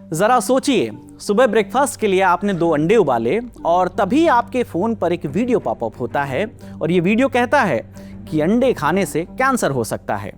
जरा सोचिए, सुबह ब्रेकफास्ट के लिए आपने 2 अंडे उबाले और तभी आपके फोन पर एक वीडियो पॉपअप होता है और ये वीडियो कहता है कि अंडे खाने से कैंसर हो सकता है।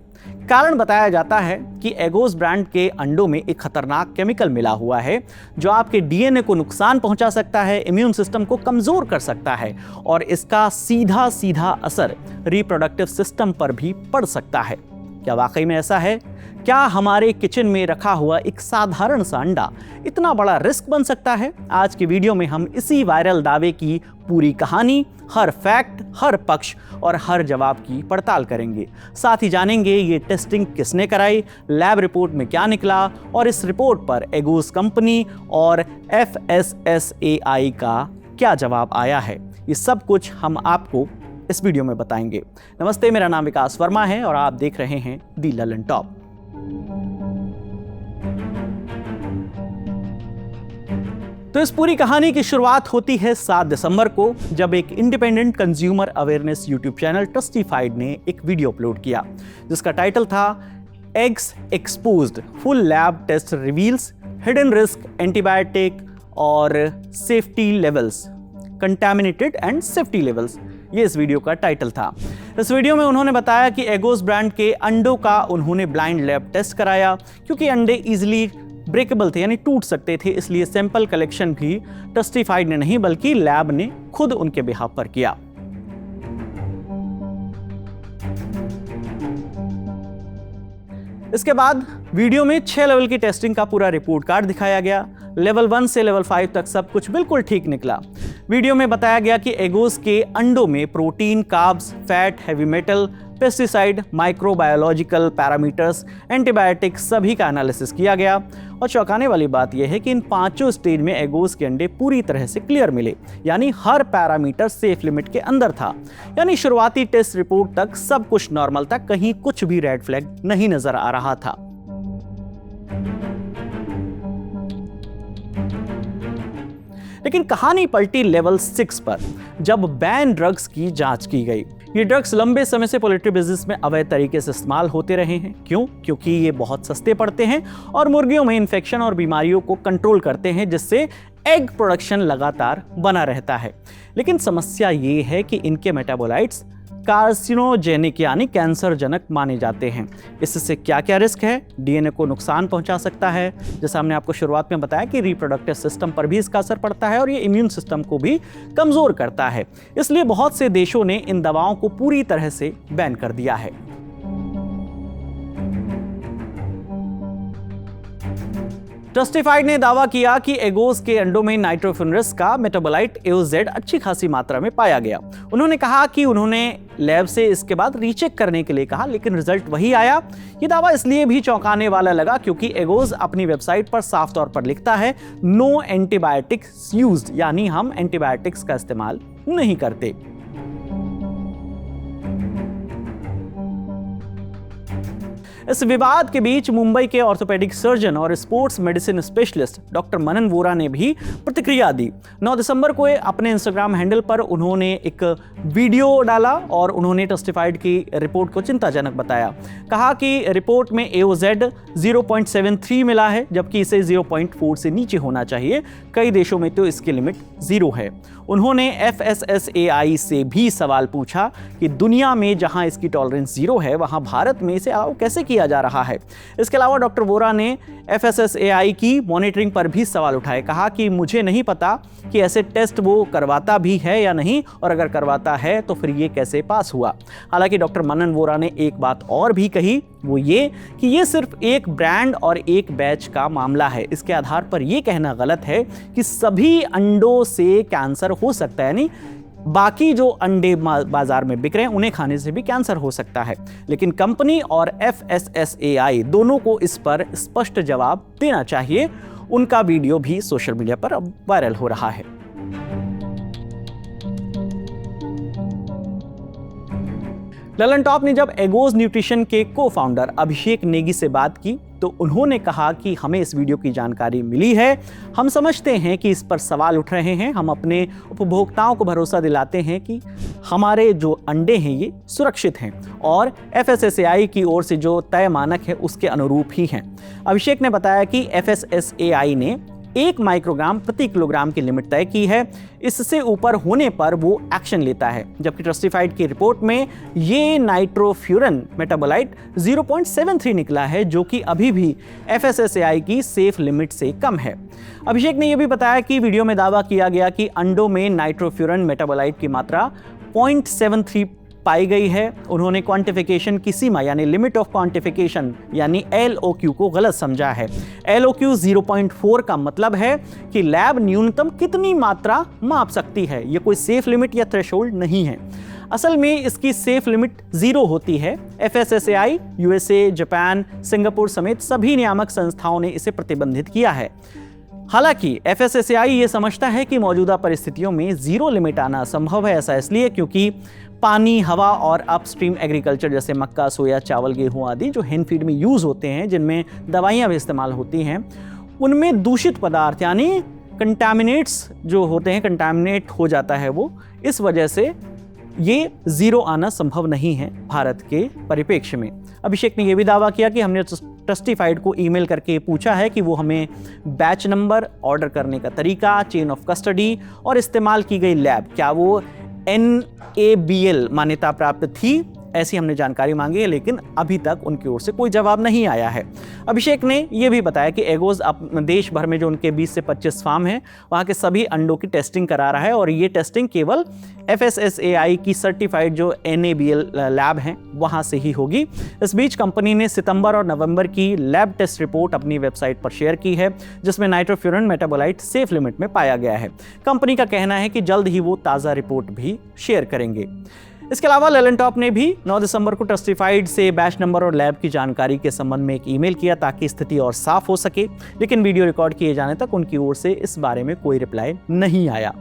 कारण बताया जाता है कि एगोज ब्रांड के अंडों में एक खतरनाक केमिकल मिला हुआ है जो आपके डीएनए को नुकसान पहुंचा सकता है, इम्यून सिस्टम को कमजोर कर सकता है और इसका सीधा सीधा असर रिप्रोडक्टिव सिस्टम पर भी पड़ सकता है। क्या वाकई में ऐसा है? क्या हमारे किचन में रखा हुआ एक साधारण सा अंडा इतना बड़ा रिस्क बन सकता है? आज की वीडियो में हम इसी वायरल दावे की पूरी कहानी, हर फैक्ट, हर पक्ष और हर जवाब की पड़ताल करेंगे। साथ ही जानेंगे ये टेस्टिंग किसने कराई, लैब रिपोर्ट में क्या निकला और इस रिपोर्ट पर एगोज कंपनी और FSSAI का क्या जवाब आया है। ये सब कुछ हम आपको इस वीडियो में बताएंगे। नमस्ते, मेरा नाम विकास वर्मा है और आप देख रहे हैं दी ललन टॉप। तो इस पूरी कहानी की शुरुआत होती है 7 दिसंबर को, जब एक independent consumer awareness YouTube channel Trustified ने एक वीडियो अपलोड किया जिसका टाइटल था eggs exposed, full lab test reveals hidden risk antibiotic और safety levels, contaminated and safety levels. ये इस वीडियो का टाइटल था। इस वीडियो में उन्होंने बताया कि एगोज ब्रांड के अंडों का उन्होंने ब्लाइंड लैब टेस्ट कराया क्योंकि अंडे इजीली ब्रेकेबल थे, यानी टूट सकते थे, इसलिए सैंपल कलेक्शन भी ट्रस्टिफाइड ने नहीं बल्कि लैब ने खुद उनके बिहाफ पर किया। इसके बाद वीडियो में 6 लेवल की टेस्टिंग का पूरा रिपोर्ट कार्ड दिखाया गया। लेवल 1 से लेवल 5 तक सब कुछ बिल्कुल ठीक निकला। वीडियो में बताया गया कि एगोज के अंडों में protein, carbs, fat, heavy metal, pesticide, microbiological parameters, antibiotics सभी का एनालिसिस किया गया। और चौंकाने वाली बात यह है कि इन 5 स्टेज में एगोज के अंडे पूरी तरह से क्लियर मिले, यानी हर पैरामीटर सेफ लिमिट के अंदर था। यानी शुरुआती टेस्ट रिपोर्ट तक सब कुछ नॉर्मल था, कहीं कुछ भी रेड फ्लैग नहीं नजर आ रहा था। लेकिन कहानी पलटी लेवल 6 पर, जब बैन ड्रग्स की जांच की गई। ये ड्रग्स लंबे समय से पोल्ट्री बिजनेस में अवैध तरीके से इस्तेमाल होते रहे हैं। क्यों? क्योंकि ये बहुत सस्ते पड़ते हैं और मुर्गियों में इन्फेक्शन और बीमारियों को कंट्रोल करते हैं, जिससे एग प्रोडक्शन लगातार बना रहता है। लेकिन समस्या ये है कि इनके मेटाबोलाइट्स कार्सिनोजेनिक यानी कैंसर जनक माने जाते हैं। इससे क्या क्या रिस्क है? डीएनए को नुकसान पहुंचा सकता है, जैसा हमने आपको शुरुआत में बताया कि रिप्रोडक्टिव सिस्टम पर भी इसका असर पड़ता है और ये इम्यून सिस्टम को भी कमजोर करता है। इसलिए बहुत से देशों ने इन दवाओं को पूरी तरह से बैन कर दिया है। ट्रस्टिफाइड ने दावा किया कि एगोज के अंडों में नाइट्रोफिनरस का मेटाबोलाइट AOZ अच्छी खासी मात्रा में पाया गया। उन्होंने कहा कि उन्होंने लैब से इसके बाद रीचेक करने के लिए कहा, लेकिन रिजल्ट वही आया। ये दावा इसलिए भी चौंकाने वाला लगा क्योंकि एगोज अपनी वेबसाइट पर साफ तौर पर लिखता है नो एंटीबायोटिक्स यूज्ड, यानी हम एंटीबायोटिक्स का इस्तेमाल नहीं करते। इस विवाद के बीच मुंबई के ऑर्थोपेडिक सर्जन और स्पोर्ट्स मेडिसिन स्पेशलिस्ट डॉक्टर मनन वोरा ने भी प्रतिक्रिया दी। 9 दिसंबर को अपने इंस्टाग्राम हैंडल पर उन्होंने एक वीडियो डाला और उन्होंने ट्रस्टिफाइड की रिपोर्ट को चिंताजनक बताया। कहा कि रिपोर्ट में AOZ 0.73 मिला है, जबकि इसे 0.4 से नीचे होना चाहिए। कई देशों में तो इसकी लिमिट 0 है। उन्होंने FSSAI से भी सवाल पूछा कि दुनिया में जहां इसकी टॉलरेंस 0 है, वहां भारत में इसे अलाउ कैसे किया जा रहा है। इसके अलावा डॉक्टर वोरा ने FSSAI की मॉनिटरिंग पर भी सवाल उठाए। कहा कि मुझे नहीं पता कि ऐसे टेस्ट वो करवाता भी है या नहीं, और अगर करवाता है तो फिर ये कैसे पास हुआ। हालांकि डॉक्टर मनन वोरा ने एक बात और भी कही, वो ये कि ये सिर्फ एक ब्रांड और एक बैच का मामला है। इसके आधार पर यह कहना गलत है कि सभी अंडों से कैंसर हो सकता है, यानी बाकी जो अंडे बाजार में बिक रहे हैं उन्हें खाने से भी कैंसर हो सकता है। लेकिन कंपनी और FSSAI दोनों को इस पर स्पष्ट जवाब देना चाहिए। उनका वीडियो भी सोशल मीडिया पर अब वायरल हो रहा है। ललन टॉप ने जब एगोज न्यूट्रिशन के को फाउंडर अभिषेक नेगी से बात की तो उन्होंने कहा कि हमें इस वीडियो की जानकारी मिली है, हम समझते हैं कि इस पर सवाल उठ रहे हैं, हम अपने उपभोक्ताओं को भरोसा दिलाते हैं कि हमारे जो अंडे हैं ये सुरक्षित हैं और FSSAI की ओर से जो तय मानक है उसके अनुरूप ही हैं। अभिषेक ने बताया कि FSSAI ने 1 माइक्रोग्राम प्रति किलोग्राम की लिमिट तय की है, इससे ऊपर होने पर वो एक्शन लेता है, जबकि ट्रस्टिफाइड की रिपोर्ट में ये नाइट्रोफ्यूरन मेटाबोलाइट 0.73 निकला है, जो कि अभी भी FSSAI की सेफ लिमिट से कम है। अभिषेक ने यह भी बताया कि वीडियो में दावा किया गया कि अंडों में नाइट्रोफ्यूरन मेटाबोलाइट की मात्रा 0.73 पाई गई है। उन्होंने क्वांटिफिकेशन की सीमा यानी लिमिट ऑफ क्वांटिफिकेशन यानी LOQ को गलत समझा है। LOQ 0.4 का मतलब है कि लैब न्यूनतम कितनी मात्रा माप सकती है, यह कोई सेफ लिमिट या थ्रेशोल्ड नहीं है। असल में इसकी सेफ लिमिट 0 होती है। FSSAI, USA, जापान, सिंगापुर समेत सभी नियामक संस्थाओं ने इसे प्रतिबंधित किया है। हालांकि FSSAI ये समझता है कि मौजूदा परिस्थितियों में 0 लिमिट आना संभव है। ऐसा इसलिए क्योंकि पानी, हवा और अपस्ट्रीम एग्रीकल्चर जैसे मक्का, सोया, चावल, गेहूं आदि जो हेन फीड में यूज होते हैं, जिनमें दवाइयां भी इस्तेमाल होती हैं, उनमें दूषित पदार्थ यानी कंटामिनेट्स जो होते हैं, कंटामिनेट हो जाता है वो। इस वजह से ये 0 आना संभव नहीं है भारत के परिप्रेक्ष्य में। अभिषेक ने यह भी दावा किया कि हमने ट्रस्टिफाइड को ईमेल करके पूछा है कि वो हमें बैच नंबर, ऑर्डर करने का तरीका, चेन ऑफ कस्टडी और इस्तेमाल की गई लैब, क्या वो NABL मान्यता प्राप्त थी, ऐसी हमने जानकारी मांगी है, लेकिन अभी तक उनकी ओर से कोई जवाब नहीं आया है। अभिषेक ने यह भी बताया कि एगोज देश भर में जो उनके 20 से 25 फार्म हैं, वहाँ के सभी अंडों की टेस्टिंग करा रहा है और ये टेस्टिंग केवल FSSAI की सर्टिफाइड जो NABL लैब हैं वहाँ से ही होगी। इस बीच कंपनी ने सितंबर और नवंबर की लैब टेस्ट रिपोर्ट अपनी वेबसाइट पर शेयर की है, जिसमें नाइट्रोफ्यूरन मेटाबोलाइट सेफ लिमिट में पाया गया है। कंपनी का कहना है कि जल्द ही वो ताज़ा रिपोर्ट भी शेयर करेंगे। इसके अलावा लैलेंटॉप ने भी 9 दिसंबर को ट्रस्टिफाइड से बैच नंबर और लैब की जानकारी के संबंध में एक ईमेल किया ताकि स्थिति और साफ हो सके, लेकिन वीडियो रिकॉर्ड किए जाने तक उनकी ओर से इस बारे में कोई रिप्लाई नहीं आया।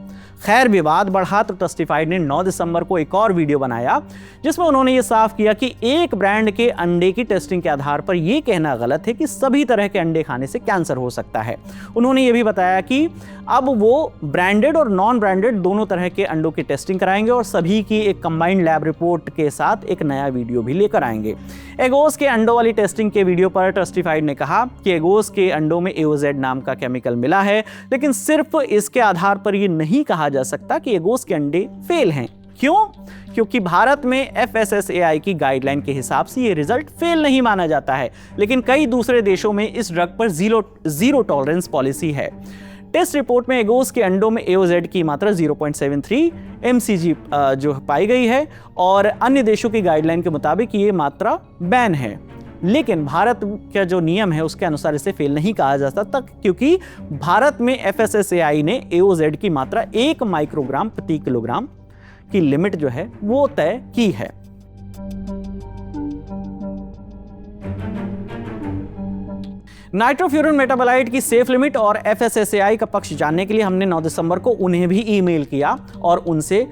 खैर, विवाद बढ़ा तो ट्रस्टिफाइड ने 9 दिसंबर को एक और वीडियो बनाया जिसमें उन्होंने ये साफ किया कि एक ब्रांड के अंडे की टेस्टिंग के आधार पर यह कहना गलत है कि सभी तरह के अंडे खाने से कैंसर हो सकता है। उन्होंने ये भी बताया कि अब वो ब्रांडेड और नॉन ब्रांडेड दोनों तरह के अंडों की टेस्टिंग कराएंगे और सभी की एक कंबाइंड लैब रिपोर्ट के साथ एक नया वीडियो भी लेकर आएंगे। एगोस के अंडों वाली टेस्टिंग के वीडियो पर ट्रस्टिफाइड ने कहा कि एगोस के अंडों में AOZ नाम का केमिकल मिला है, लेकिन सिर्फ इसके आधार पर यह नहीं कहा जा सकता कि एगोस के अंडे फेल हैं। क्यों? क्योंकि भारत में FSSAI की गाइडलाइन के हिसाब से ये रिजल्ट फेल नहीं माना जाता है, लेकिन कई दूसरे देशों में इस ड्रग पर जीरो टॉलरेंस पॉलिसी है। टेस्ट रिपोर्ट में एगोस के अंडों में AOZ की मात्रा 0.73 mcg जो पाई गई है और अन्य देशों की गाइडलाइन के मुताबिक ये मात्रा बैन है, लेकिन भारत का जो नियम है उसके अनुसार इसे फेल नहीं कहा जा सकता, क्योंकि भारत में FSSAI ने AOZ की मात्रा 1 माइक्रोग्राम प्रति किलोग्राम की लिमिट जो है वो तय की है। नाइट्रोफ्यूरन मेटाबोलाइट की सेफ लिमिट और FSSAI का पक्ष जानने के लिए हमने 9 दिसंबर को उन्हें भी ईमेल किया और उनसे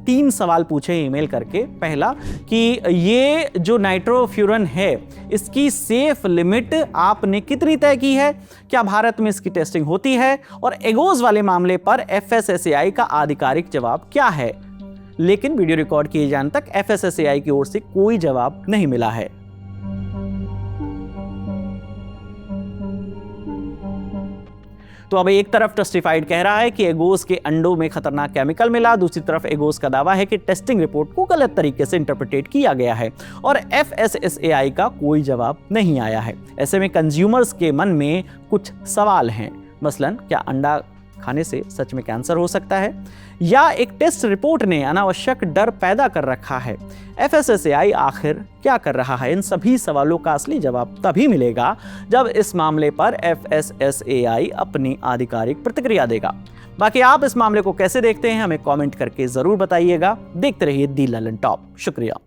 3 सवाल पूछे ईमेल करके। पहला कि ये जो नाइट्रोफ्यूरन है इसकी सेफ लिमिट आपने कितनी तय की है, क्या भारत में इसकी टेस्टिंग होती है, और एगोज वाले मामले पर FSSAI का आधिकारिक जवाब क्या है। लेकिन वीडियो रिकॉर्ड किए जाने तक FSSAI की ओर से कोई जवाब नहीं मिला है। तो अब एक तरफ ट्रस्टिफाइड कह रहा है कि एगोस के अंडों में खतरनाक केमिकल मिला, दूसरी तरफ एगोस का दावा है कि टेस्टिंग रिपोर्ट को गलत तरीके से इंटरप्रिटेट किया गया है और FSSAI का कोई जवाब नहीं आया है। ऐसे में कंज्यूमर्स के मन में कुछ सवाल हैं, मसलन क्या अंडा खाने से सच में कैंसर हो सकता है, या एक टेस्ट रिपोर्ट ने अनावश्यक डर पैदा कर रखा है। FSSAI आखिर क्या कर रहा है? इन सभी सवालों का असली जवाब तभी मिलेगा जब इस मामले पर FSSAI अपनी आधिकारिक प्रतिक्रिया देगा। बाकी आप इस मामले को कैसे देखते हैं हमें कमेंट करके जरूर बताइएगा। देखते रहिए दी ललन टॉप। शुक्रिया।